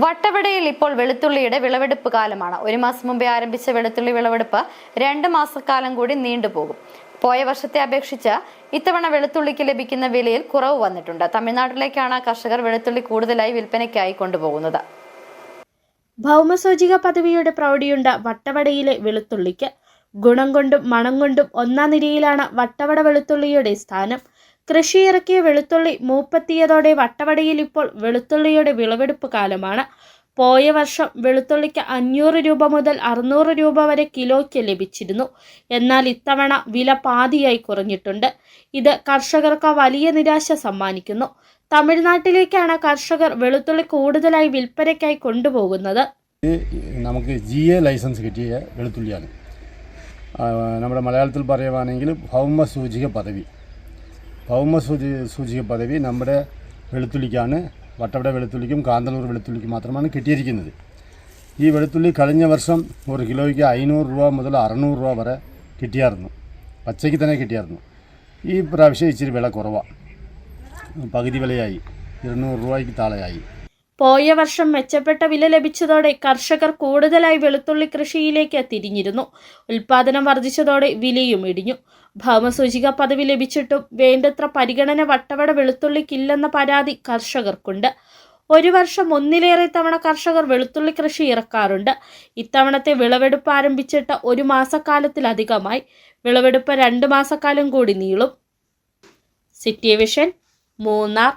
വട്ടവടയിൽ ഇപ്പോൾ വെളുത്തുള്ളിയുടെ വിളവെടുപ്പ് കാലമാണ്. ഒരു മാസം മുമ്പേ ആരംഭിച്ച വെളുത്തുള്ളി വിളവെടുപ്പ് 2 മാസക്കാലം കൂടി നീണ്ടുപോകും. പോയ വർഷത്തെ അപേക്ഷിച്ച് ഇത്തവണ വെളുത്തുള്ളിക്ക് ലഭിക്കുന്ന വിലയിൽ കുറവ് വന്നിട്ടുണ്ട്. തമിഴ്നാട്ടിലേക്കാണ് കർഷകർ വെളുത്തുള്ളി കൂടുതലായി വിൽപ്പനയ്ക്കായി കൊണ്ടുപോകുന്നത്. ഭൗമസൂചിക പദവിയുടെ പ്രൗഢിയുണ്ട് വട്ടവടയിലെ വെളുത്തുള്ളിക്ക്. ഗുണം കൊണ്ടും മണം കൊണ്ടും ഒന്നാം നിരയിലാണ് വട്ടവട വെളുത്തുള്ളിയുടെ സ്ഥാനം. കൃഷി ഇറക്കിയ വെളുത്തുള്ളി മൂപ്പെത്തിയതോടെ വട്ടവടയിൽ ഇപ്പോൾ വെളുത്തുള്ളിയുടെ വിളവെടുപ്പ് കാലമാണ്. പോയ വർഷം വെളുത്തുള്ളിക്ക് 500 രൂപ മുതൽ 600 രൂപ വരെ കിലോയ്ക്ക് ലഭിച്ചിരുന്നു. എന്നാൽ ഇത്തവണ വില പാതിയായി കുറഞ്ഞിട്ടുണ്ട്. ഇത് കർഷകർക്ക് വലിയ നിരാശ സമ്മാനിക്കുന്നു. തമിഴ്നാട്ടിലേക്കാണ് കർഷകർ വെളുത്തുള്ളി കൂടുതലായി വിൽപ്പനയ്ക്കായി കൊണ്ടുപോകുന്നത്. നമുക്ക് GA ലൈസൻസ് കിട്ടിയ വെളുത്തുള്ളിയാണ്. നമ്മുടെ മലയാളത്തിൽ പറയുവാണെങ്കിൽ ഭൗമസൂചിക പദവി നമ്മുടെ വെളുത്തുള്ളിക്കാണ്. വട്ടവട വെളുത്തുള്ളിക്കും കാന്തല്ലൂർ വെളുത്തുള്ളിക്കും മാത്രമാണ് കിട്ടിയിരിക്കുന്നത്. ഈ വെളുത്തുള്ളി കഴിഞ്ഞ വർഷം ഒരു കിലോയ്ക്ക് 500 രൂപ മുതൽ 600 രൂപ വരെ കിട്ടിയായിരുന്നു. പച്ചയ്ക്ക് തന്നെ കിട്ടിയായിരുന്നു. ഈ പ്രാവശ്യം ഇച്ചിരി വില കുറവാണ്. പകുതി വിലയായി, 200 രൂപയ്ക്ക് താഴെയായി. പോയ വർഷം മെച്ചപ്പെട്ട വില ലഭിച്ചതോടെ കർഷകർ കൂടുതലായി വെളുത്തുള്ളി കൃഷിയിലേക്ക് തിരിഞ്ഞിരുന്നു. ഉൽപാദനം വർദ്ധിച്ചതോടെ വിലയും ഇടിഞ്ഞു. ഭൗമസൂചിക പദവി ലഭിച്ചിട്ടും വേണ്ടത്ര പരിഗണന വട്ടവട വെളുത്തുള്ളിക്കില്ലെന്ന പരാതി കർഷകർക്കുണ്ട്. ഒരു വർഷം ഒന്നിലേറെ തവണ കർഷകർ വെളുത്തുള്ളി കൃഷി ഇറക്കാറുണ്ട്. ഇത്തവണത്തെ വിളവെടുപ്പ് ആരംഭിച്ചിട്ട് 1 മാസക്കാലത്തിലധികമായി. വിളവെടുപ്പ് 2 മാസക്കാലം കൂടി നീളും. City vision, Munnar.